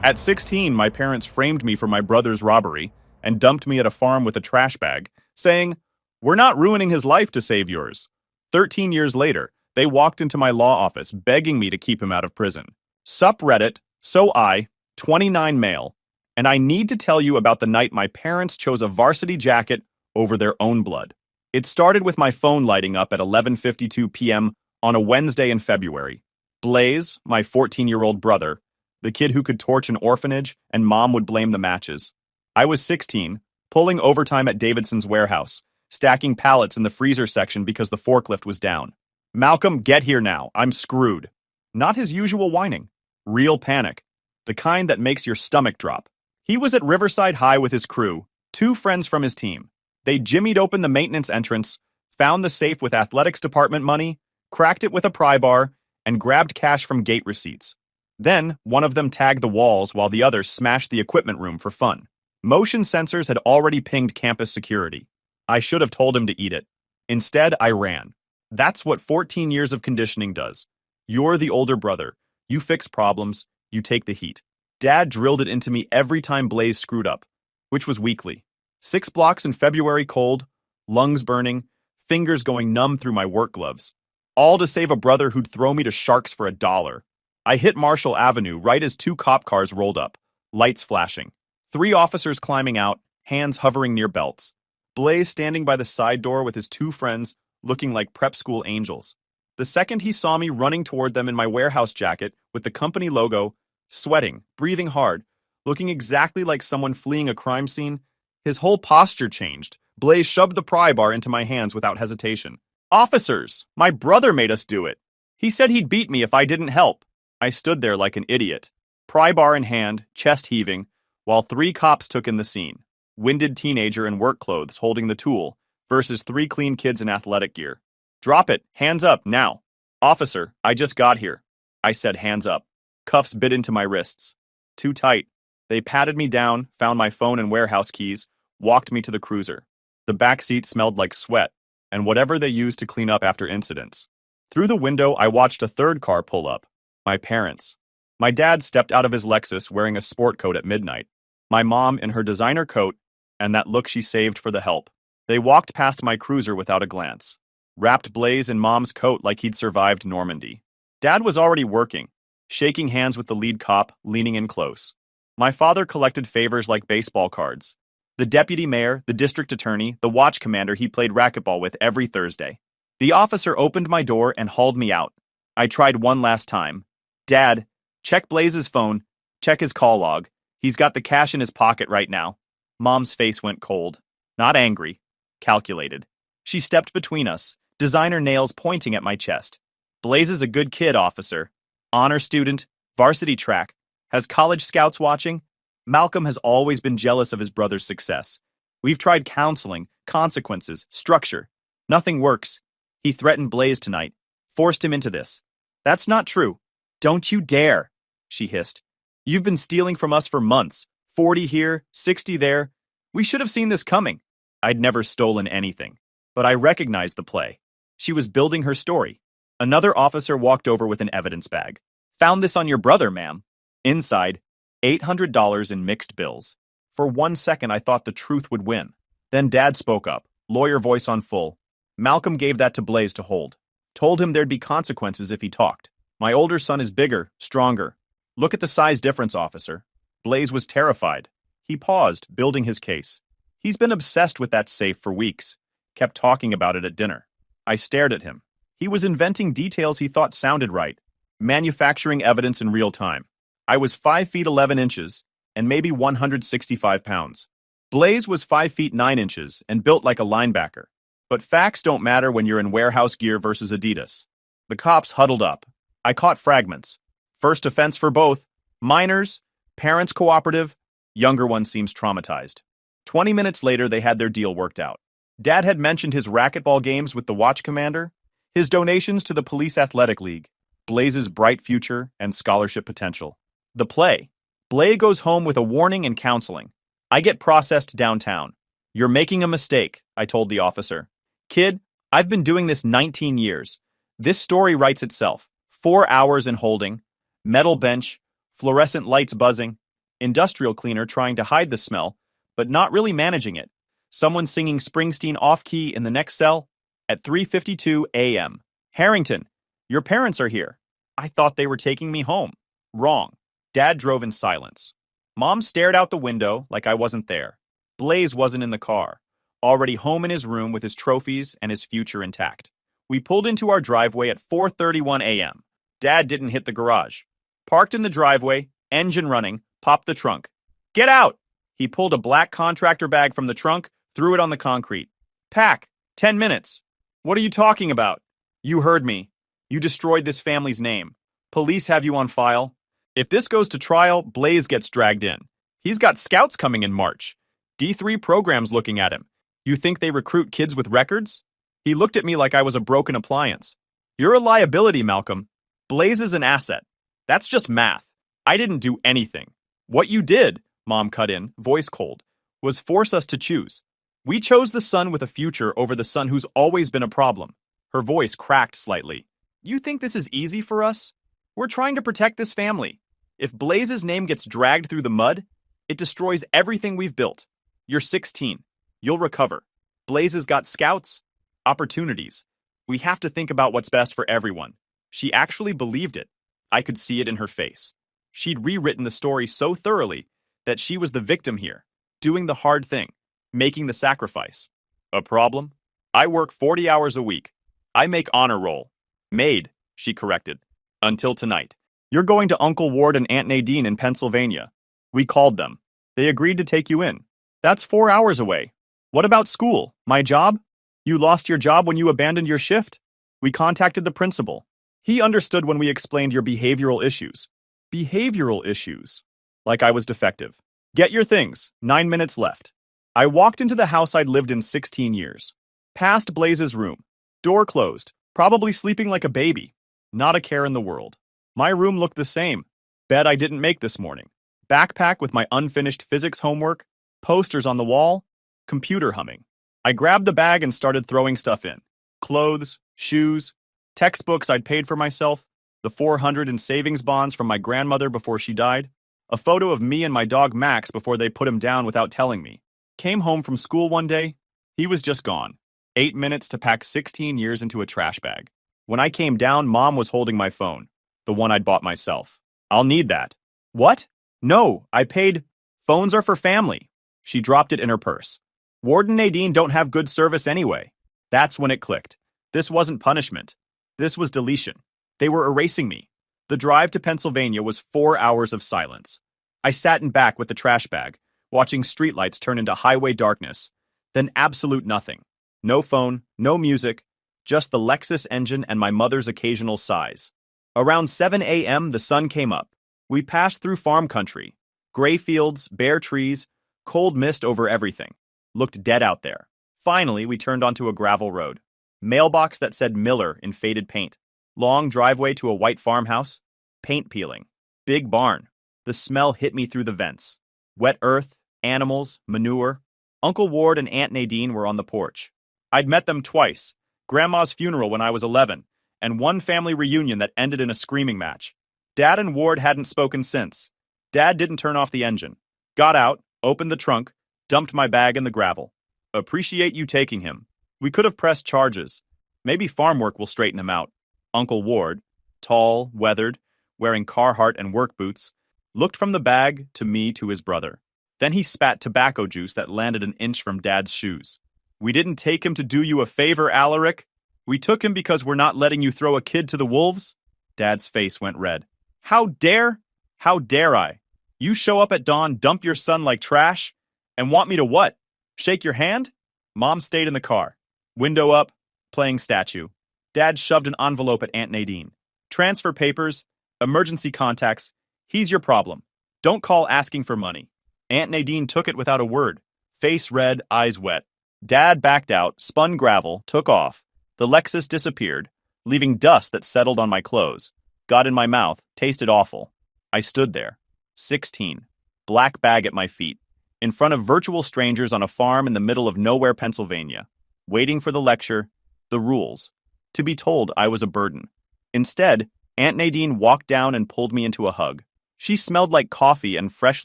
At 16, my parents framed me for my brother's robbery and dumped me at a farm with a trash bag, saying, "We're not ruining his life to save yours." 13 years later, they walked into my law office begging me to keep him out of prison. Sup Reddit, so I, 29 male, and I need to tell you about the night my parents chose a varsity jacket over their own blood. It started with my phone lighting up at 11:52 p.m. on a Wednesday in February. Blaze, my 14-year-old brother, the kid who could torch an orphanage and mom would blame the matches. I was 16, pulling overtime at Davidson's warehouse, stacking pallets in the freezer section because the forklift was down. "Malcolm, get here now. I'm screwed." Not his usual whining. Real panic. The kind that makes your stomach drop. He was at Riverside High with his crew, 2 friends from his team. They jimmied open the maintenance entrance, found the safe with athletics department money, cracked it with a pry bar, and grabbed cash from gate receipts. Then, one of them tagged the walls while the other smashed the equipment room for fun. Motion sensors had already pinged campus security. I should have told him to eat it. Instead, I ran. That's what 14 years of conditioning does. You're the older brother. You fix problems. You take the heat. Dad drilled it into me every time Blaze screwed up, which was weekly. 6 blocks in February cold, lungs burning, fingers going numb through my work gloves. All to save a brother who'd throw me to sharks for $1. I hit Marshall Avenue right as 2 cop cars rolled up, lights flashing. 3 officers climbing out, hands hovering near belts. Blaze standing by the side door with his 2 friends, looking like prep school angels. The second he saw me running toward them in my warehouse jacket with the company logo, sweating, breathing hard, looking exactly like someone fleeing a crime scene, his whole posture changed. Blaze shoved the pry bar into my hands without hesitation. "Officers! My brother made us do it. He said he'd beat me if I didn't help." I stood there like an idiot, pry bar in hand, chest heaving, while 3 cops took in the scene. Winded teenager in work clothes holding the tool versus 3 clean kids in athletic gear. "Drop it. Hands up, now." "Officer, I just got here." I said hands up. Cuffs bit into my wrists. Too tight. They patted me down, found my phone and warehouse keys, walked me to the cruiser. The back seat smelled like sweat, and whatever they used to clean up after incidents. Through the window, I watched a 3rd car pull up. My parents. My dad stepped out of his Lexus wearing a sport coat at midnight. My mom in her designer coat, and that look she saved for the help. They walked past my cruiser without a glance. Wrapped Blaze in mom's coat like he'd survived Normandy. Dad was already working, shaking hands with the lead cop, leaning in close. My father collected favors like baseball cards. The deputy mayor, the district attorney, the watch commander he played racquetball with every Thursday. The officer opened my door and hauled me out. I tried one last time. "Dad, check Blaze's phone, check his call log. He's got the cash in his pocket right now." Mom's face went cold. Not angry. Calculated. She stepped between us, designer nails pointing at my chest. "Blaze is a good kid, officer. Honor student, varsity track, has college scouts watching. Malcolm has always been jealous of his brother's success. We've tried counseling, consequences, structure. Nothing works. He threatened Blaze tonight, forced him into this." "That's not true." "Don't you dare," she hissed. "You've been stealing from us for months. 40 here, 60 there. We should have seen this coming." I'd never stolen anything, but I recognized the play. She was building her story. Another officer walked over with an evidence bag. "Found this on your brother, ma'am." Inside, $800 in mixed bills. For 1 second, I thought the truth would win. Then Dad spoke up, lawyer voice on full. "Malcolm gave that to Blaze to hold. Told him there'd be consequences if he talked. My older son is bigger, stronger. Look at the size difference, officer." Blaze was terrified. He paused, building his case. He's been obsessed with that safe for weeks. Kept talking about it at dinner. I stared at him. He was inventing details he thought sounded right. Manufacturing evidence in real time. I was 5 feet 11 inches and maybe 165 pounds. Blaze was 5 feet 9 inches and built like a linebacker. But facts don't matter when you're in warehouse gear versus Adidas. The cops huddled up. I caught fragments. First offense for both. Minors, parents cooperative, younger one seems traumatized. 20 minutes later, they had their deal worked out. Dad had mentioned his racquetball games with the watch commander, his donations to the police athletic league, Blaze's bright future and scholarship potential. The play. Blaze goes home with a warning and counseling. I get processed downtown. "You're making a mistake," I told the officer. "Kid, I've been doing this 19 years. This story writes itself. 4 hours in holding, metal bench, fluorescent lights buzzing. Industrial cleaner trying to hide the smell, but not really managing it. Someone singing Springsteen off-key in the next cell at 3:52 a.m. Harrington, your parents are here. I thought they were taking me home. Wrong. Dad drove in silence. Mom stared out the window like I wasn't there. Blaze wasn't in the car, already home in his room with his trophies and his future intact. We pulled into our driveway at 4:31 a.m. Dad didn't hit the garage. Parked in the driveway, engine running, popped the trunk. Get out! He pulled a black contractor bag from the trunk, threw it on the concrete. Pack, 10 minutes. What are you talking about? You heard me. You destroyed this family's name. Police have you on file. If this goes to trial, Blaze gets dragged in. He's got scouts coming in March. D3 programs looking at him. You think they recruit kids with records? He looked at me like I was a broken appliance. You're a liability, Malcolm. Blaze is an asset. That's just math. I didn't do anything. What you did, Mom cut in, voice cold, was force us to choose. We chose the son with a future over the son who's always been a problem. Her voice cracked slightly. You think this is easy for us? We're trying to protect this family. If Blaze's name gets dragged through the mud, it destroys everything we've built. You're 16. You'll recover. Blaze has got scouts, opportunities. We have to think about what's best for everyone. She actually believed it. I could see it in her face. She'd rewritten the story so thoroughly that she was the victim here, doing the hard thing, making the sacrifice. A problem? I work 40 hours a week. I make honor roll. Made, she corrected. Until tonight. You're going to Uncle Ward and Aunt Nadine in Pennsylvania. We called them. They agreed to take you in. That's 4 hours away. What about school? My job? You lost your job when you abandoned your shift? We contacted the principal. He understood when we explained your behavioral issues. Behavioral issues. Like I was defective. Get your things. 9 minutes left. I walked into the house I'd lived in 16 years. Past Blaze's room. Door closed. Probably sleeping like a baby. Not a care in the world. My room looked the same. Bed I didn't make this morning. Backpack with my unfinished physics homework. Posters on the wall. Computer humming. I grabbed the bag and started throwing stuff in. Clothes, shoes, textbooks I'd paid for myself, the 400 in savings bonds from my grandmother before she died, a photo of me and my dog Max before they put him down without telling me. Came home from school one day. He was just gone. 8 minutes to pack 16 years into a trash bag. When I came down, Mom was holding my phone, the one I'd bought myself. I'll need that. What? No, I paid. Phones are for family. She dropped it in her purse. Ward and Nadine don't have good service anyway. That's when it clicked. This wasn't punishment. This was deletion. They were erasing me. The drive to Pennsylvania was 4 hours of silence. I sat in back with the trash bag, watching streetlights turn into highway darkness. Then absolute nothing. No phone, no music, just the Lexus engine and my mother's occasional sighs. Around 7 a.m., the sun came up. We passed through farm country. Gray fields, bare trees, cold mist over everything. Looked dead out there. Finally, we turned onto a gravel road. Mailbox that said Miller in faded paint. Long driveway to a white farmhouse. Paint peeling. Big barn. The smell hit me through the vents. Wet earth, animals, manure. Uncle Ward and Aunt Nadine were on the porch. I'd met them twice. Grandma's funeral when I was 11, and one family reunion that ended in a screaming match. Dad and Ward hadn't spoken since. Dad didn't turn off the engine. Got out, opened the trunk, dumped my bag in the gravel. Appreciate you taking him. We could have pressed charges. Maybe farm work will straighten him out. Uncle Ward, tall, weathered, wearing Carhartt and work boots, looked from the bag to me to his brother. Then he spat tobacco juice that landed an inch from Dad's shoes. We didn't take him to do you a favor, Alaric. We took him because we're not letting you throw a kid to the wolves. Dad's face went red. How dare? How dare I? You show up at dawn, dump your son like trash, and want me to what? Shake your hand? Mom stayed in the car. Window up, playing statue. Dad shoved an envelope at Aunt Nadine. Transfer papers, emergency contacts. He's your problem. Don't call asking for money. Aunt Nadine took it without a word. Face red, eyes wet. Dad backed out, spun gravel, took off. The Lexus disappeared, leaving dust that settled on my clothes. Got in my mouth, tasted awful. I stood there, 16, black bag at my feet, in front of virtual strangers on a farm in the middle of nowhere, Pennsylvania, waiting for the lecture, the rules, to be told I was a burden. Instead, Aunt Nadine walked down and pulled me into a hug. She smelled like coffee and fresh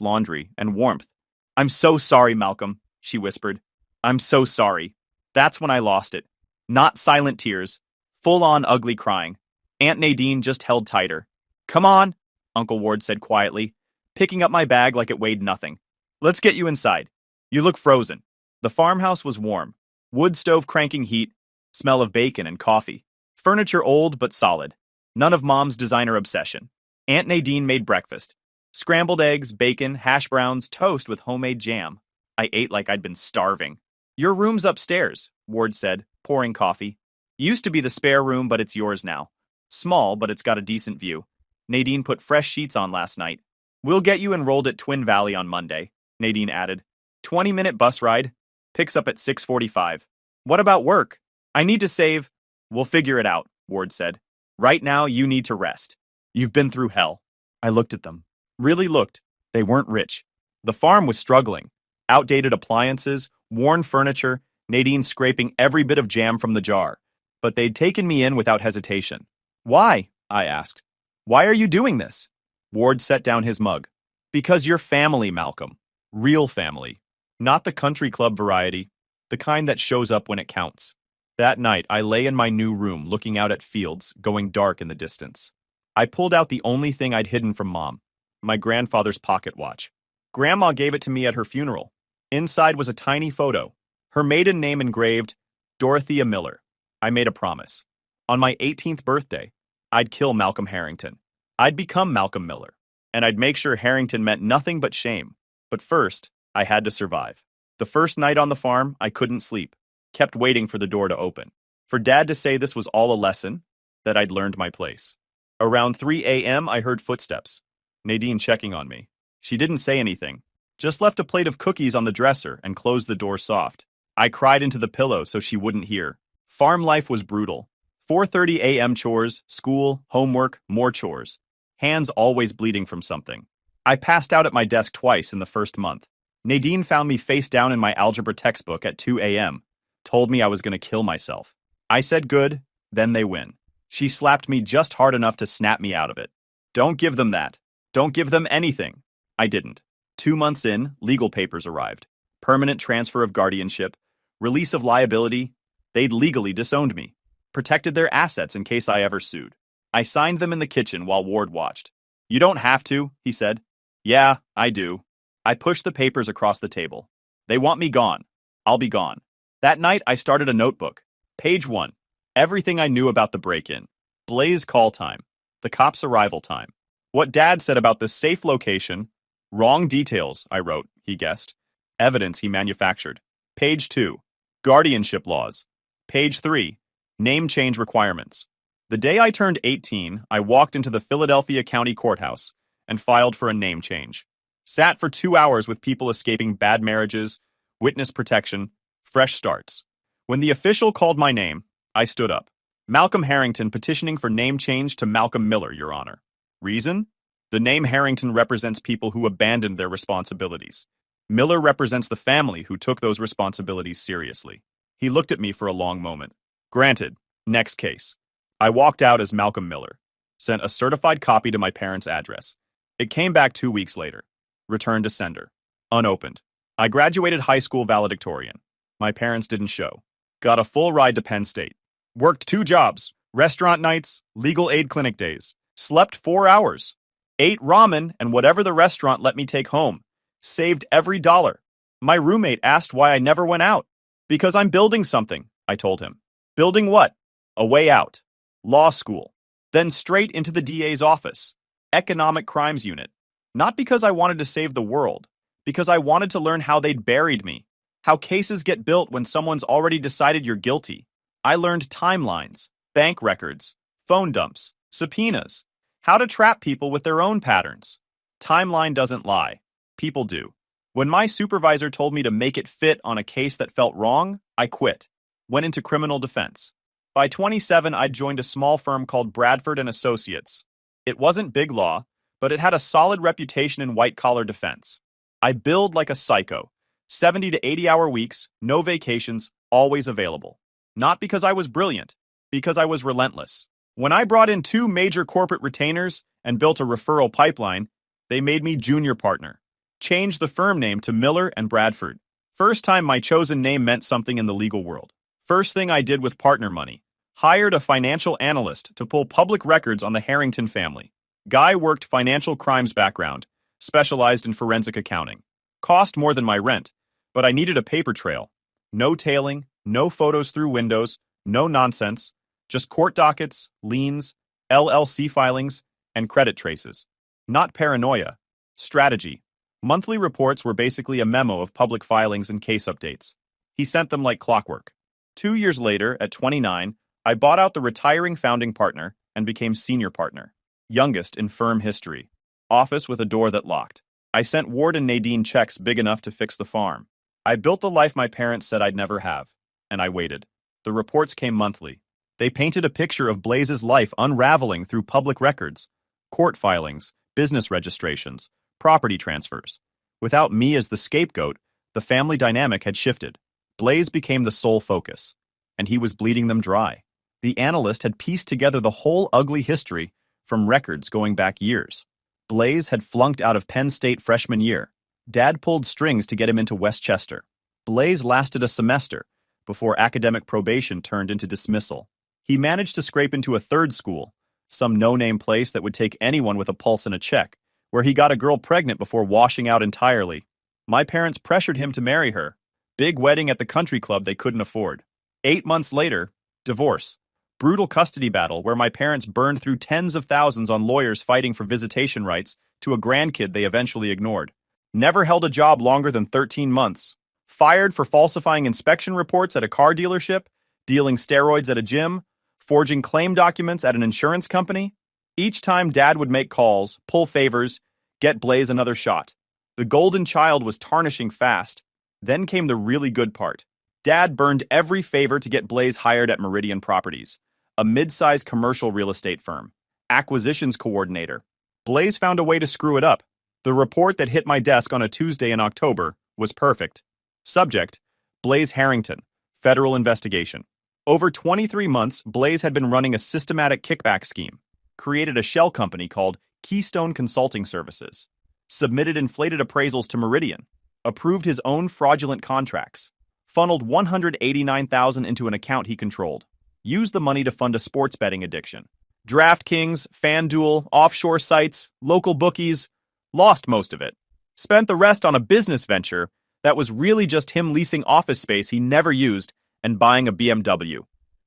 laundry and warmth. "I'm so sorry, Malcolm," she whispered. "I'm so sorry." That's when I lost it. Not silent tears, full-on ugly crying. Aunt Nadine just held tighter. "Come on," Uncle Ward said quietly, picking up my bag like it weighed nothing. "Let's get you inside. You look frozen." The farmhouse was warm. Wood stove cranking heat, smell of bacon and coffee. Furniture old but solid. None of Mom's designer obsession. Aunt Nadine made breakfast. Scrambled eggs, bacon, hash browns, toast with homemade jam. I ate like I'd been starving. "Your room's upstairs," Ward said, pouring coffee. "Used to be the spare room, but it's yours now. Small, but it's got a decent view. Nadine put fresh sheets on last night. We'll get you enrolled at Twin Valley on Monday," Nadine added. 20-minute bus ride. Picks up at 6:45. "What about work? I need to save." "We'll figure it out," Ward said. "Right now, you need to rest. You've been through hell." I looked at them. Really looked. They weren't rich. The farm was struggling. Outdated appliances, worn furniture, Nadine scraping every bit of jam from the jar. But they'd taken me in without hesitation. "Why?" I asked. "Why are you doing this?" Ward set down his mug. "Because you're family, Malcolm. Real family. Not the country club variety, the kind that shows up when it counts." That night, I lay in my new room looking out at fields going dark in the distance. I pulled out the only thing I'd hidden from Mom, my grandfather's pocket watch. Grandma gave it to me at her funeral. Inside was a tiny photo, her maiden name engraved, Dorothea Miller. I made a promise. On my 18th birthday, I'd kill Malcolm Harrington. I'd become Malcolm Miller, and I'd make sure Harrington meant nothing but shame. But first, I had to survive. The first night on the farm, I couldn't sleep. Kept waiting for the door to open. For Dad to say this was all a lesson, that I'd learned my place. Around 3 a.m., I heard footsteps. Nadine checking on me. She didn't say anything, just left a plate of cookies on the dresser and closed the door soft. I cried into the pillow so she wouldn't hear. Farm life was brutal. 4:30 a.m. chores, school, homework, more chores. Hands always bleeding from something. I passed out at my desk twice in the first month. Nadine found me face down in my algebra textbook at 2 a.m., told me I was going to kill myself. I said good, then they win. She slapped me just hard enough to snap me out of it. "Don't give them that. Don't give them anything." I didn't. 2 months in, legal papers arrived. Permanent transfer of guardianship, release of liability. They'd legally disowned me. Protected their assets in case I ever sued. I signed them in the kitchen while Ward watched. "You don't have to," he said. "Yeah, I do." I pushed the papers across the table. "They want me gone. I'll be gone." That night, I started a notebook. Page 1. Everything I knew about the break-in. Blaze call time. The cops' arrival time. What Dad said about the safe location. Wrong details, I wrote, he guessed. Evidence he manufactured. Page 2. Guardianship laws. Page 3. Name change requirements. The day I turned 18, I walked into the Philadelphia County Courthouse and filed for a name change. Sat for 2 hours with people escaping bad marriages, witness protection, fresh starts. When the official called my name, I stood up. "Malcolm Harrington petitioning for name change to Malcolm Miller, Your Honor." Reason? The name Harrington represents people who abandoned their responsibilities. Miller represents the family who took those responsibilities seriously. He looked at me for a long moment. Granted. Next case. I walked out as Malcolm Miller. Sent a certified copy to my parents' address. It came back 2 weeks later. Returned to sender. Unopened. I graduated high school valedictorian. My parents didn't show. Got a full ride to Penn State. Worked 2 jobs, restaurant nights, legal aid clinic days. Slept 4 hours. Ate ramen and whatever the restaurant let me take home. Saved every dollar. My roommate asked why I never went out. "Because I'm building something," I told him. "Building what?" "A way out. Law school. Then straight into the DA's office. Economic Crimes Unit. Not because I wanted to save the world. Because I wanted to learn how they'd buried me. How cases get built when someone's already decided you're guilty. I learned timelines, bank records, phone dumps, subpoenas. How to trap people with their own patterns. Timeline doesn't lie. People do. When my supervisor told me to make it fit on a case that felt wrong, I quit. Went into criminal defense. By 27, I'd joined a small firm called Bradford and Associates. It wasn't big law, but it had a solid reputation in white-collar defense. I billed like a psycho. 70 to 80-hour weeks, no vacations, always available. Not because I was brilliant, because I was relentless. When I brought in 2 major corporate retainers and built a referral pipeline, They made me junior partner. Changed the firm name to Miller and Bradford. First time my chosen name meant something in the legal world. First thing I did with partner money. Hired a financial analyst to pull public records on the Harrington family. Guy worked financial crimes background, specialized in forensic accounting. Cost more than my rent, but I needed a paper trail. No tailing, no photos through windows, no nonsense, just court dockets, liens, LLC filings, and credit traces. Not paranoia. Strategy. Monthly reports were basically a memo of public filings and case updates. He sent them like clockwork. 2 years later, at 29, I bought out the retiring founding partner and became senior partner. Youngest in firm history. Office with a door that locked. I sent Ward and Nadine checks big enough to fix the farm. I built the life my parents said I'd never have. And I waited. The reports came monthly. They painted a picture of Blaze's life unraveling through public records, court filings, business registrations, property transfers. Without me as the scapegoat, the family dynamic had shifted. Blaze became the sole focus, and he was bleeding them dry. The analyst had pieced together the whole ugly history from records going back years. Blaze had flunked out of Penn State freshman year. Dad pulled strings to get him into Westchester. Blaze lasted a semester before academic probation turned into dismissal. He managed to scrape into a third school, some no-name place that would take anyone with a pulse and a check, where he got a girl pregnant before washing out entirely. My parents pressured him to marry her. Big wedding at the country club they couldn't afford. 8 months later, divorce. Brutal custody battle where my parents burned through tens of thousands on lawyers fighting for visitation rights to a grandkid they eventually ignored. Never held a job longer than 13 months. Fired for falsifying inspection reports at a car dealership, dealing steroids at a gym, forging claim documents at an insurance company. Each time Dad would make calls, pull favors, get Blaze another shot. The golden child was tarnishing fast. Then came the really good part. Dad burned every favor to get Blaze hired at Meridian Properties, a mid-sized commercial real estate firm. Acquisitions coordinator. Blaze found a way to screw it up. The report that hit my desk on a Tuesday in October was perfect. Subject: Blaze Harrington, federal investigation. Over 23 months, Blaze had been running a systematic kickback scheme, created a shell company called Keystone Consulting Services, submitted inflated appraisals to Meridian, approved his own fraudulent contracts, funneled $189,000 into an account he controlled, used the money to fund a sports betting addiction. DraftKings, FanDuel, offshore sites, local bookies, lost most of it. Spent the rest on a business venture that was really just him leasing office space he never used and buying a BMW.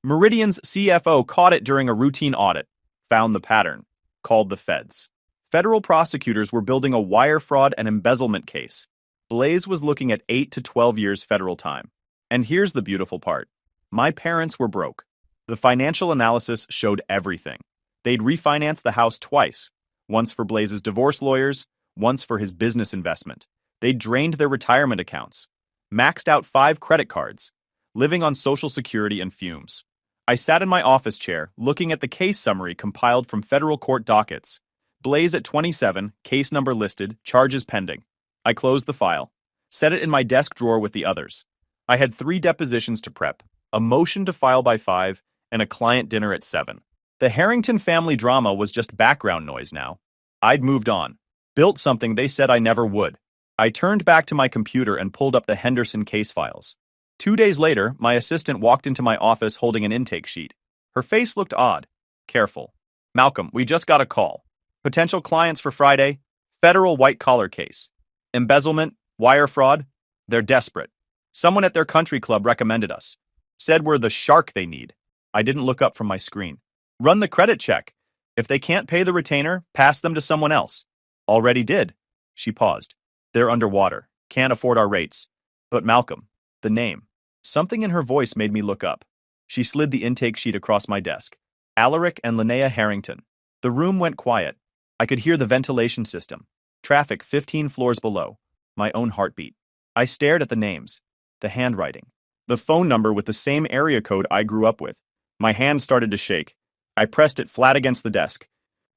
Meridian's CFO caught it during a routine audit, found the pattern, called the feds. Federal prosecutors were building a wire fraud and embezzlement case. Blaze was looking at 8 to 12 years federal time. And here's the beautiful part. My parents were broke. The financial analysis showed everything. They'd refinanced the house twice, once for Blaze's divorce lawyers, once for his business investment. They'd drained their retirement accounts, maxed out 5 credit cards, living on Social Security and fumes. I sat in my office chair, looking at the case summary compiled from federal court dockets. Blaze at 27, case number listed, charges pending. I closed the file, set it in my desk drawer with the others. I had 3 depositions to prep, a motion to file by 5, and a client dinner at 7. The Harrington family drama was just background noise now. I'd moved on, built something they said I never would. I turned back to my computer and pulled up the Henderson case files. 2 days later, my assistant walked into my office holding an intake sheet. Her face looked odd, careful. "Malcolm, we just got a call. Potential clients for Friday, federal white-collar case. Embezzlement, wire fraud, they're desperate. Someone at their country club recommended us. Said we're the shark they need." I didn't look up from my screen. "Run the credit check. If they can't pay the retainer, pass them to someone else." "Already did." She paused. "They're underwater. Can't afford our rates." "But Malcolm, the name." Something in her voice made me look up. She slid the intake sheet across my desk. Alaric and Linnea Harrington. The room went quiet. I could hear the ventilation system. Traffic 15 floors below. My own heartbeat. I stared at the names. The handwriting. The phone number with the same area code I grew up with. My hand started to shake. I pressed it flat against the desk.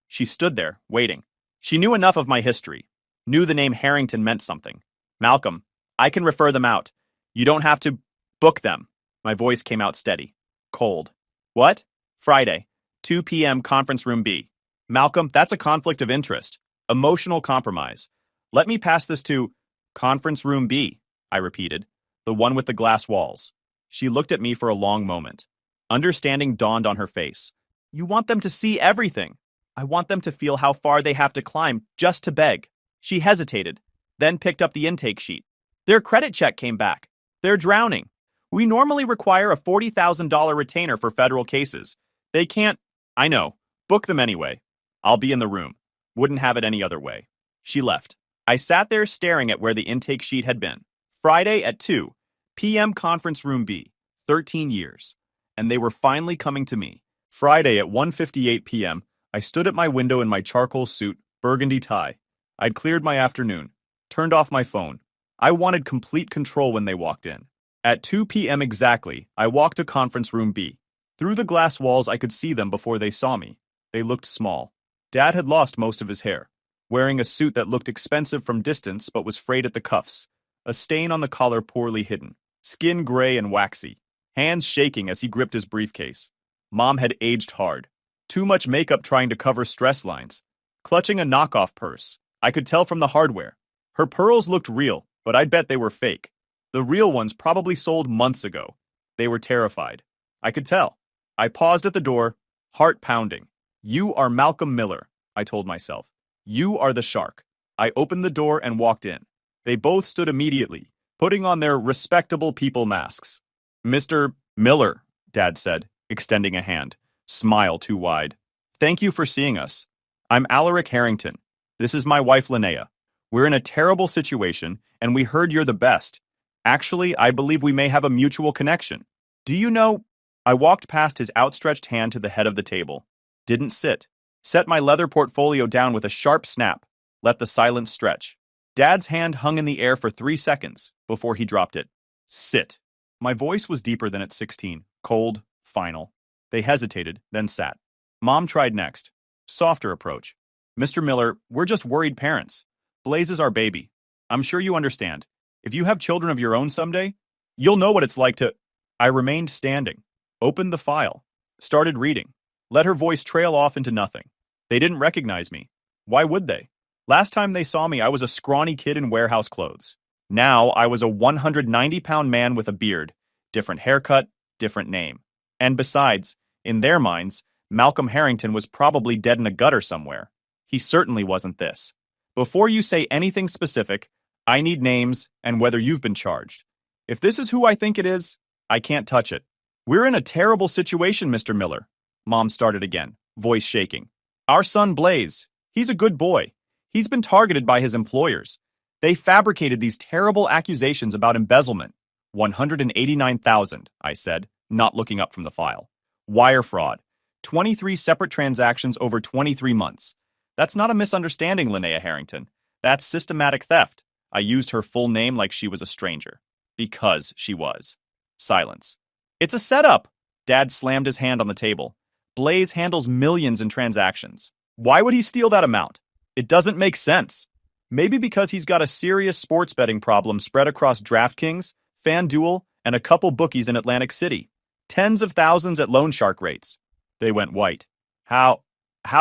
She stood there, waiting. She knew enough of my history. Knew the name Harrington meant something. "Malcolm, I can refer them out. You don't have to book them." My voice came out steady. Cold. "What?" "Friday, 2 p.m. conference room B." "Malcolm, that's a conflict of interest." Emotional compromise. Let me pass this to conference room B, I repeated, the one with the glass walls. She looked at me for a long moment. Understanding dawned on her face. You want them to see everything. I want them to feel how far they have to climb just to beg. She hesitated, then picked up the intake sheet. Their credit check came back. They're drowning. We normally require a $40,000 retainer for federal cases. They can't. I know. Book them anyway. I'll be in the room. Wouldn't have it any other way. She left. I sat there staring at where the intake sheet had been. Friday at 2 p.m. Conference Room B. 13 years. And they were finally coming to me. Friday at 1:58 p.m., I stood at my window in my charcoal suit, burgundy tie. I'd cleared my afternoon. Turned off my phone. I wanted complete control when they walked in. At 2 p.m. exactly, I walked to Conference Room B. Through the glass walls, I could see them before they saw me. They looked small. Dad had lost most of his hair, wearing a suit that looked expensive from distance but was frayed at the cuffs, a stain on the collar poorly hidden, skin gray and waxy, hands shaking as he gripped his briefcase. Mom had aged hard. Too much makeup trying to cover stress lines. Clutching a knockoff purse. I could tell from the hardware. Her pearls looked real, but I'd bet they were fake. The real ones probably sold months ago. They were terrified. I could tell. I paused at the door, heart pounding. You are Malcolm Miller, I told myself. You are the shark. I opened the door and walked in. They both stood immediately, putting on their respectable people masks. Mr. Miller, Dad said, extending a hand. Smile too wide. Thank you for seeing us. I'm Alaric Harrington. This is my wife, Linnea. We're in a terrible situation, and we heard you're the best. Actually, I believe we may have a mutual connection. Do you know? I walked past his outstretched hand to the head of the table. Didn't sit. Set my leather portfolio down with a sharp snap. Let the silence stretch. Dad's hand hung in the air for 3 seconds before he dropped it. Sit. My voice was deeper than at 16, cold, final. They hesitated, then sat. Mom tried next. Softer approach. Mr. Miller, we're just worried parents. Blaze is our baby. I'm sure you understand. If you have children of your own someday, you'll know what it's like to... I remained standing. Opened the file. Started reading. Let her voice trail off into nothing. They didn't recognize me. Why would they? Last time they saw me, I was a scrawny kid in warehouse clothes. Now, I was a 190-pound man with a beard. Different haircut, different name. And besides, in their minds, Malcolm Harrington was probably dead in a gutter somewhere. He certainly wasn't this. Before you say anything specific, I need names and whether you've been charged. If this is who I think it is, I can't touch it. We're in a terrible situation, Mr. Miller. Mom started again, voice shaking. Our son Blaze, he's a good boy. He's been targeted by his employers. They fabricated these terrible accusations about embezzlement. 189,000, I said, not looking up from the file. Wire fraud. 23 separate transactions over 23 months. That's not a misunderstanding, Linnea Harrington. That's systematic theft. I used her full name like she was a stranger. Because she was. Silence. It's a setup. Dad slammed his hand on the table. Blaze handles millions in transactions. Why would he steal that amount? It doesn't make sense. Maybe because he's got a serious sports betting problem spread across DraftKings, FanDuel, and a couple bookies in Atlantic City. Tens of thousands at loan shark rates. They went white. How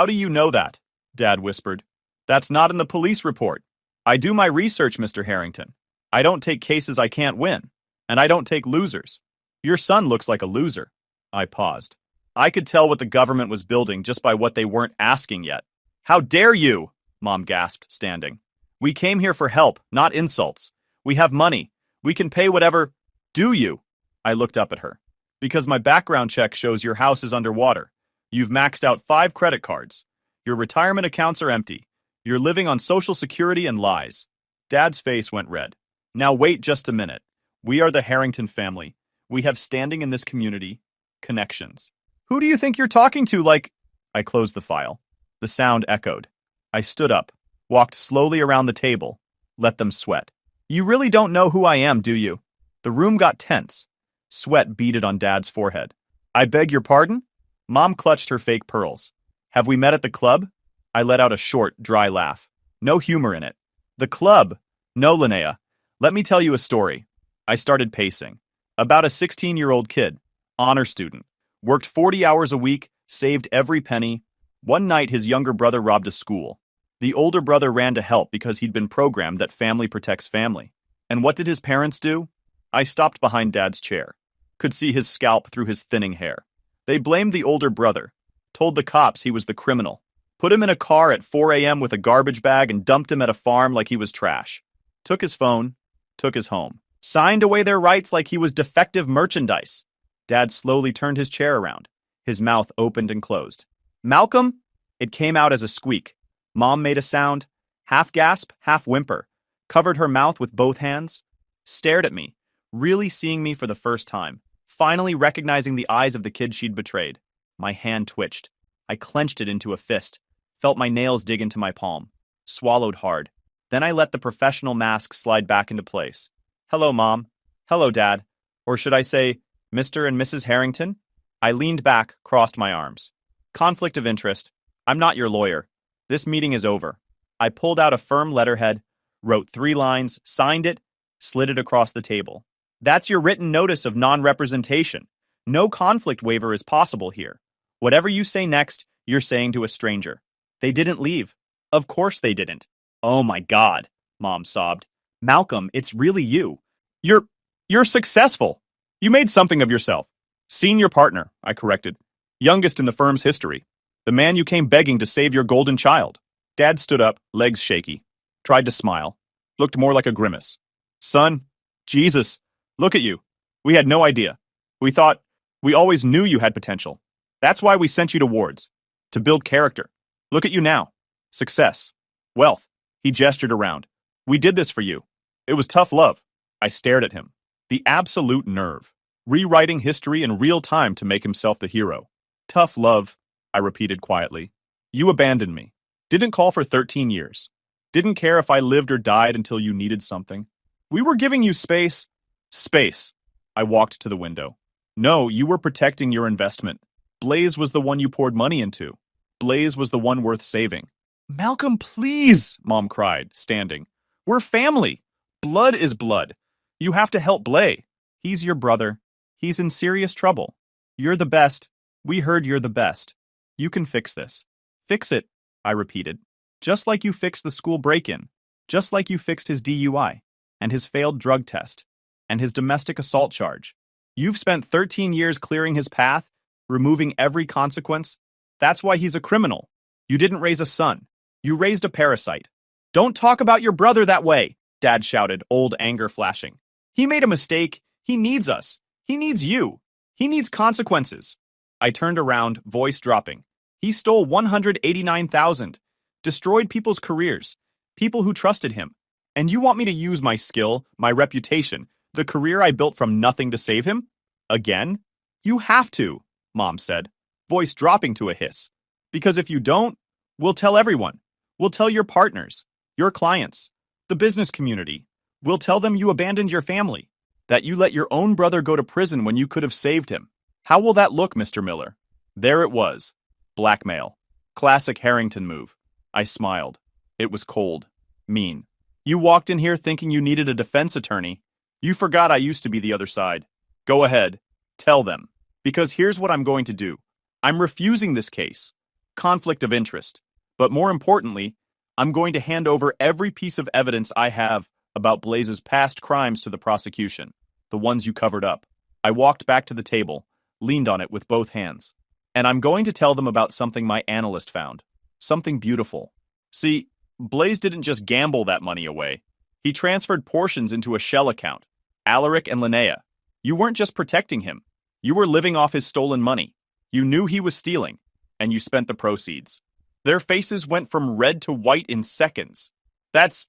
do you know that? Dad whispered. That's not in the police report. I do my research, Mr. Harrington. I don't take cases I can't win. And I don't take losers. Your son looks like a loser. I paused. I could tell what the government was building just by what they weren't asking yet. How dare you? Mom gasped, standing. We came here for help, not insults. We have money. We can pay whatever. Do you? I looked up at her. Because my background check shows your house is underwater. You've maxed out 5 credit cards. Your retirement accounts are empty. You're living on Social Security and lies. Dad's face went red. Now wait just a minute. We are the Harrington family. We have standing in this community. Connections. Who do you think you're talking to, like... I closed the file. The sound echoed. I stood up, walked slowly around the table, let them sweat. You really don't know who I am, do you? The room got tense. Sweat beaded on Dad's forehead. I beg your pardon? Mom clutched her fake pearls. Have we met at the club? I let out a short, dry laugh. No humor in it. The club? No, Linnea. Let me tell you a story. I started pacing. About a 16-year-old kid, honor student, worked 40 hours a week, saved every penny. One night his younger brother robbed a school. The older brother ran to help because he'd been programmed that family protects family. And what did his parents do? I stopped behind Dad's chair. Could see his scalp through his thinning hair. They blamed the older brother. Told the cops he was the criminal. Put him in a car at 4 a.m. with a garbage bag and dumped him at a farm like he was trash. Took his phone. Took his home. Signed away their rights like he was defective merchandise. Dad slowly turned his chair around. His mouth opened and closed. Malcolm? It came out as a squeak. Mom made a sound, half gasp, half whimper, covered her mouth with both hands, stared at me, really seeing me for the first time, finally recognizing the eyes of the kid she'd betrayed. My hand twitched. I clenched it into a fist, felt my nails dig into my palm, swallowed hard. Then I let the professional mask slide back into place. Hello, Mom. Hello, Dad. Or should I say, Mr. and Mrs. Harrington? I leaned back, crossed my arms. Conflict of interest. I'm not your lawyer. This meeting is over. I pulled out a firm letterhead, wrote 3 lines, signed it, slid it across the table. That's your written notice of non-representation. No conflict waiver is possible here. Whatever you say next, you're saying to a stranger. They didn't leave. Of course they didn't. Oh my God, Mom sobbed. Malcolm, it's really you. You're successful. You made something of yourself. Senior partner, I corrected. Youngest in the firm's history. The man you came begging to save your golden child. Dad stood up, legs shaky. Tried to smile. Looked more like a grimace. Son, Jesus, look at you. We had no idea. We always knew you had potential. That's why we sent you to wards. To build character. Look at you now. Success. Wealth. He gestured around. We did this for you. It was tough love. I stared at him. The absolute nerve. Rewriting history in real time to make himself the hero. Tough love, I repeated quietly. You abandoned me. Didn't call for 13 years. Didn't care if I lived or died until you needed something. We were giving you space. Space. I walked to the window. No, you were protecting your investment. Blaze was the one you poured money into. Blaze was the one worth saving. Malcolm, please, Mom cried, standing. We're family. Blood is blood. You have to help Blaze. He's your brother. He's in serious trouble. You're the best. We heard you're the best. You can fix this. Fix it, I repeated. Just like you fixed the school break-in. Just like you fixed his DUI, and his failed drug test, and his domestic assault charge. You've spent 13 years clearing his path, removing every consequence. That's why he's a criminal. You didn't raise a son. You raised a parasite. Don't talk about your brother that way, Dad shouted, old anger flashing. He made a mistake. He needs us. He needs you. He needs consequences. I turned around, voice dropping. He stole $189,000, destroyed people's careers, people who trusted him. And you want me to use my skill, my reputation, the career I built from nothing to save him? Again? You have to, Mom said, voice dropping to a hiss. Because if you don't, we'll tell everyone. We'll tell your partners, your clients, the business community. We'll tell them you abandoned your family, that you let your own brother go to prison when you could have saved him. How will that look, Mr. Miller? There it was. Blackmail. Classic Harrington move. I smiled. It was cold. Mean. You walked in here thinking you needed a defense attorney. You forgot I used to be the other side. Go ahead. Tell them. Because here's what I'm going to do. I'm refusing this case. Conflict of interest. But more importantly, I'm going to hand over every piece of evidence I have about Blaze's past crimes to the prosecution, the ones you covered up. I walked back to the table, leaned on it with both hands. And I'm going to tell them about something my analyst found. Something beautiful. See, Blaze didn't just gamble that money away. He transferred portions into a shell account. Alaric and Linnea. You weren't just protecting him. You were living off his stolen money. You knew he was stealing, and you spent the proceeds. Their faces went from red to white in seconds. That's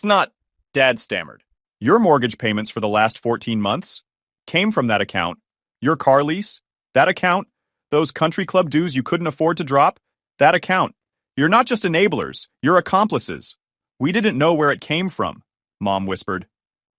not, Dad stammered. Your mortgage payments for the last 14 months came from that account. Your car lease, that account. Those country club dues you couldn't afford to drop, that account. You're not just enablers, you're accomplices. We didn't know where it came from, Mom whispered.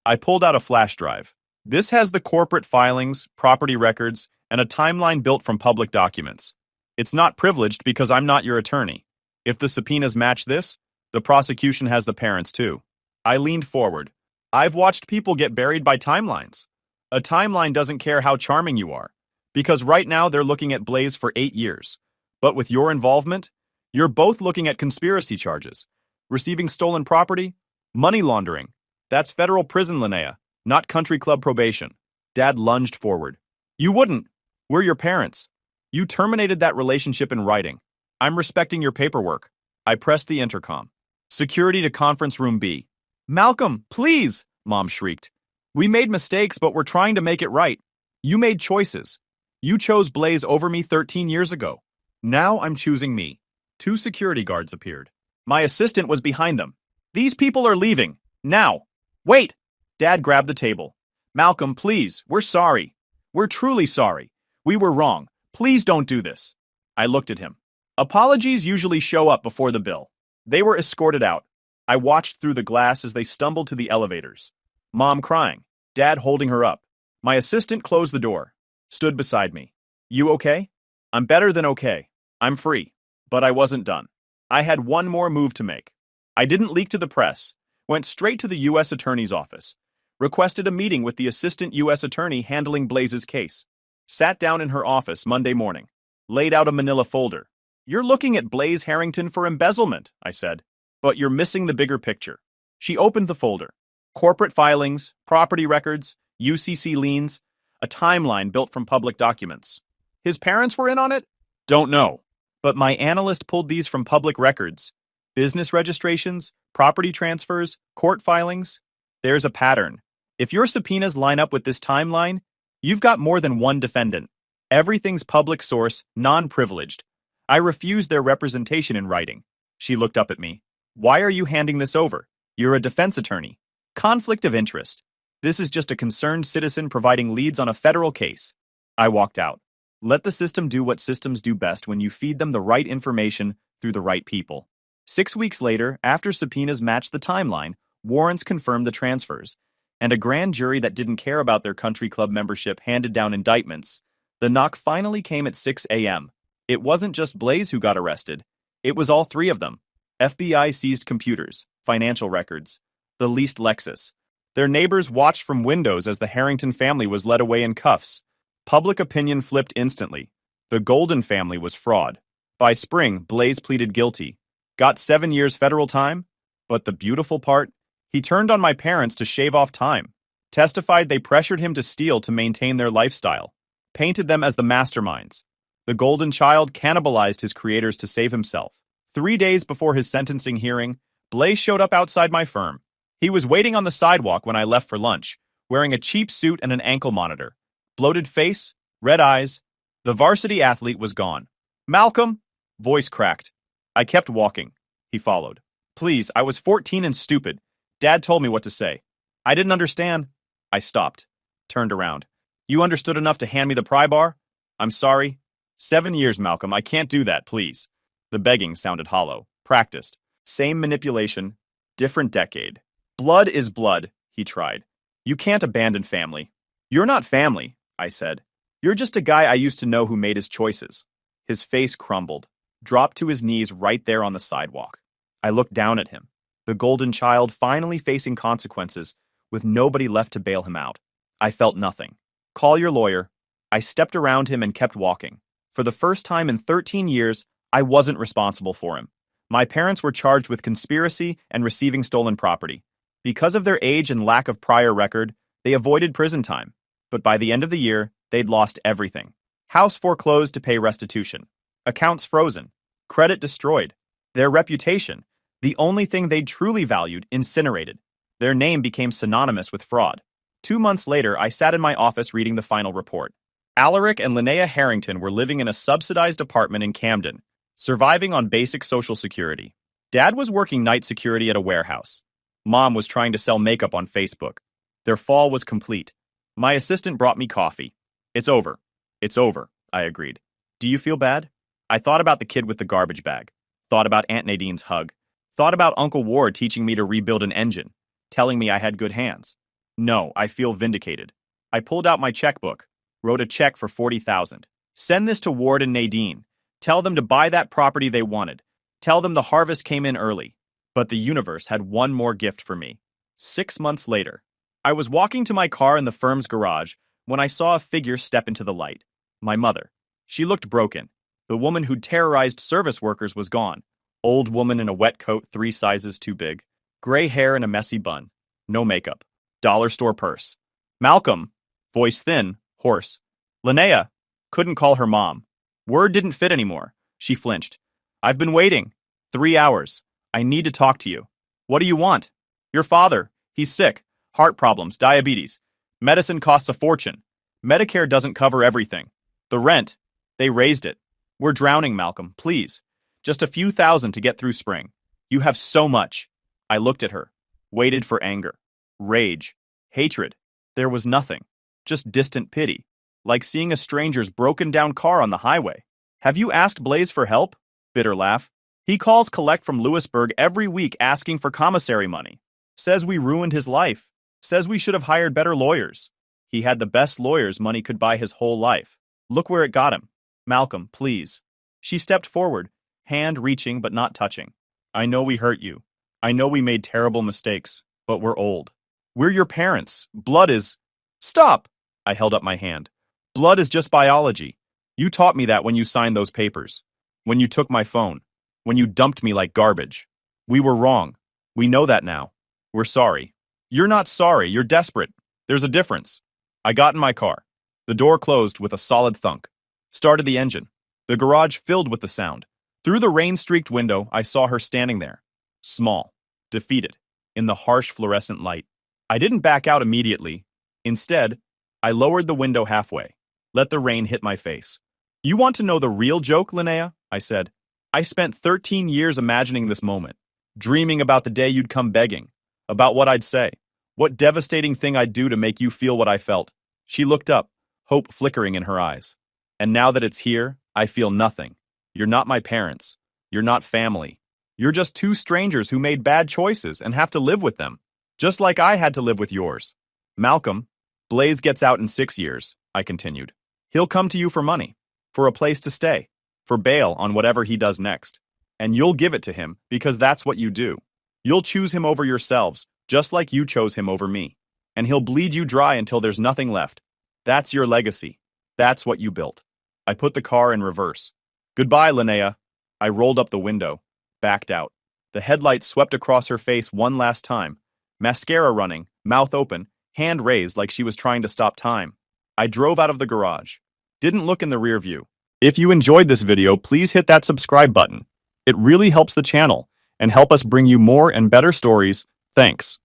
I pulled out a flash drive. This has the corporate filings, property records, and a timeline built from public documents. It's not privileged because I'm not your attorney. If the subpoenas match this, the prosecution has the parents too. I leaned forward. I've watched people get buried by timelines. A timeline doesn't care how charming you are, because right now they're looking at Blaze for 8 years. But with your involvement, You're both looking at conspiracy charges. Receiving stolen property? Money laundering. That's federal prison, Linnea, not country club probation. Dad lunged forward. You wouldn't. We're your parents. You terminated that relationship in writing. I'm respecting your paperwork. I pressed the intercom. Security to conference room B. Malcolm, please, Mom shrieked. We made mistakes, but we're trying to make it right. You made choices. You chose Blaze over me 13 years ago. Now I'm choosing me. 2 security guards appeared. My assistant was behind them. These people are leaving. Now. Wait! Dad grabbed the table. Malcolm, please, we're sorry. We're truly sorry. We were wrong. Please don't do this. I looked at him. Apologies usually show up before the bill. They were escorted out. I watched through the glass as they stumbled to the elevators. Mom crying, Dad holding her up. My assistant closed the door, stood beside me. You okay? I'm better than okay. I'm free. But I wasn't done. I had one more move to make. I didn't leak to the press, went straight to the U.S. Attorney's office, requested a meeting with the Assistant U.S. Attorney handling Blaze's case, sat down in her office Monday morning, laid out a manila folder. You're looking at Blaze Harrington for embezzlement, I said, but you're missing the bigger picture. She opened the folder. Corporate filings, property records, UCC liens, a timeline built from public documents. His parents were in on it? Don't know. But my analyst pulled these from public records. Business registrations, property transfers, court filings. There's a pattern. If your subpoenas line up with this timeline, you've got more than one defendant. Everything's public source, non-privileged. I refused their representation in writing. She looked up at me. Why are you handing this over? You're a defense attorney. Conflict of interest. This is just a concerned citizen providing leads on a federal case. I walked out. Let the system do what systems do best when you feed them the right information through the right people. 6 weeks later, after subpoenas matched the timeline, warrants confirmed the transfers, and a grand jury that didn't care about their country club membership handed down indictments. The knock finally came at 6 a.m. It wasn't just Blaze who got arrested. It was all 3 of them. FBI seized computers, financial records, the leased Lexus. Their neighbors watched from windows as the Harrington family was led away in cuffs. Public opinion flipped instantly. The Golden family was fraud. By spring, Blaze pleaded guilty. Got 7 years federal time? But the beautiful part? He turned on my parents to shave off time. Testified they pressured him to steal to maintain their lifestyle. Painted them as the masterminds. The Golden child cannibalized his creators to save himself. 3 days before his sentencing hearing, Blaze showed up outside my firm. He was waiting on the sidewalk when I left for lunch, wearing a cheap suit and an ankle monitor. Bloated face, red eyes. The varsity athlete was gone. Malcolm! Voice cracked. I kept walking. He followed. Please, I was 14 and stupid. Dad told me what to say. I didn't understand. I stopped. Turned around. You understood enough to hand me the pry bar? I'm sorry. 7 years, Malcolm. I can't do that, please. The begging sounded hollow. Practiced. Same manipulation. Different decade. Blood is blood, he tried. You can't abandon family. You're not family, I said. You're just a guy I used to know who made his choices. His face crumbled, dropped to his knees right there on the sidewalk. I looked down at him, the Golden child finally facing consequences, with nobody left to bail him out. I felt nothing. Call your lawyer. I stepped around him and kept walking. For the first time in 13 years, I wasn't responsible for him. My parents were charged with conspiracy and receiving stolen property. Because of their age and lack of prior record, they avoided prison time. But by the end of the year, they'd lost everything. House foreclosed to pay restitution. Accounts frozen. Credit destroyed. Their reputation, the only thing they'd truly valued, incinerated. Their name became synonymous with fraud. 2 months later, I sat in my office reading the final report. Alaric and Linnea Harrington were living in a subsidized apartment in Camden, surviving on basic Social Security. Dad was working night security at a warehouse. Mom was trying to sell makeup on Facebook. Their fall was complete. My assistant brought me coffee. It's over. It's over, I agreed. Do you feel bad? I thought about the kid with the garbage bag. Thought about Aunt Nadine's hug. Thought about Uncle Ward teaching me to rebuild an engine, telling me I had good hands. No, I feel vindicated. I pulled out my checkbook, wrote a check for $40,000. Send this to Ward and Nadine. Tell them to buy that property they wanted. Tell them the harvest came in early. But the universe had one more gift for me. 6 months later, I was walking to my car in the firm's garage when I saw a figure step into the light. My mother. She looked broken. The woman who terrorized service workers was gone. Old woman in a wet coat 3 sizes too big. Gray hair and a messy bun. No makeup. Dollar store purse. Malcolm. Voice thin, hoarse. Linnea. Couldn't call her mom. Word didn't fit anymore. She flinched. I've been waiting. 3 hours. I need to talk to you. What do you want? Your father. He's sick. Heart problems, diabetes. Medicine costs a fortune. Medicare doesn't cover everything. The rent. They raised it. We're drowning, Malcolm, please. Just a few thousand to get through spring. You have so much. I looked at her. Waited for anger. Rage. Hatred. There was nothing. Just distant pity. Like seeing a stranger's broken down car on the highway. Have you asked Blaze for help? Bitter laugh. He calls collect from Lewisburg every week asking for commissary money. Says we ruined his life. Says we should have hired better lawyers. He had the best lawyers money could buy his whole life. Look where it got him. Malcolm, please. She stepped forward, hand reaching but not touching. I know we hurt you. I know we made terrible mistakes, but we're old. We're your parents. Blood is... Stop! I held up my hand. Blood is just biology. You taught me that when you signed those papers. When you took my phone. When you dumped me like garbage. We were wrong. We know that now. We're sorry. You're not sorry. You're desperate. There's a difference. I got in my car. The door closed with a solid thunk. Started the engine. The garage filled with the sound. Through the rain-streaked window, I saw her standing there. Small. Defeated. In the harsh fluorescent light. I didn't back out immediately. Instead, I lowered the window halfway. Let the rain hit my face. You want to know the real joke, Linnea? I said. I spent 13 years imagining this moment. Dreaming about the day you'd come begging. About what I'd say. What devastating thing I'd do to make you feel what I felt. She looked up, hope flickering in her eyes. And now that it's here, I feel nothing. You're not my parents. You're not family. You're just 2 strangers who made bad choices and have to live with them. Just like I had to live with yours. Malcolm, Blaze gets out in 6 years, I continued. He'll come to you for money. For a place to stay. For bail on whatever he does next. And you'll give it to him because that's what you do. You'll choose him over yourselves, just like you chose him over me. And he'll bleed you dry until there's nothing left. That's your legacy. That's what you built. I put the car in reverse. Goodbye, Linnea. I rolled up the window. Backed out. The headlights swept across her face one last time. Mascara running, mouth open, hand raised like she was trying to stop time. I drove out of the garage. Didn't look in the rear view. If you enjoyed this video, please hit that subscribe button. It really helps the channel and help us bring you more and better stories. Thanks.